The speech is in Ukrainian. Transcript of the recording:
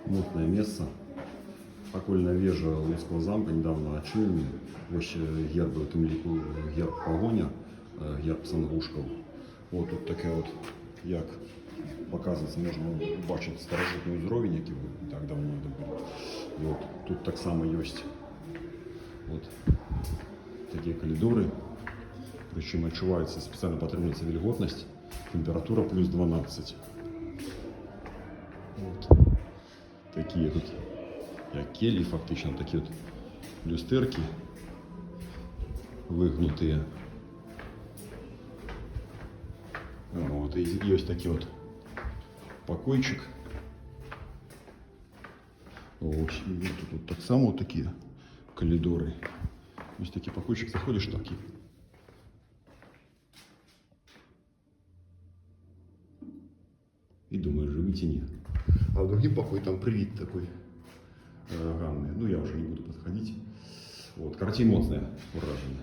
Мутное место. Окольная вежа Луцкого замка недавно очинені. Ось герб, герб погоня, герб саморушков. От тут таке от, як показується, можна бачити старожитний узровень, який не так давно був. І от тут так само є от такі коридори. Причому відчувається спеціально потрібна вільготність, температура плюс 12. От. Такі тут, як келі, фактично, такі от люстерки вигнуті. Вот, и есть такие вот покойчик. Вот, и тут так само вот такие коридоры. Есть такие покойчик, заходишь такие. И думаешь, живи тени. А в другим покой там привид такой ранный. Ну я уже не буду подходить. Вот, картина моцная, уражена.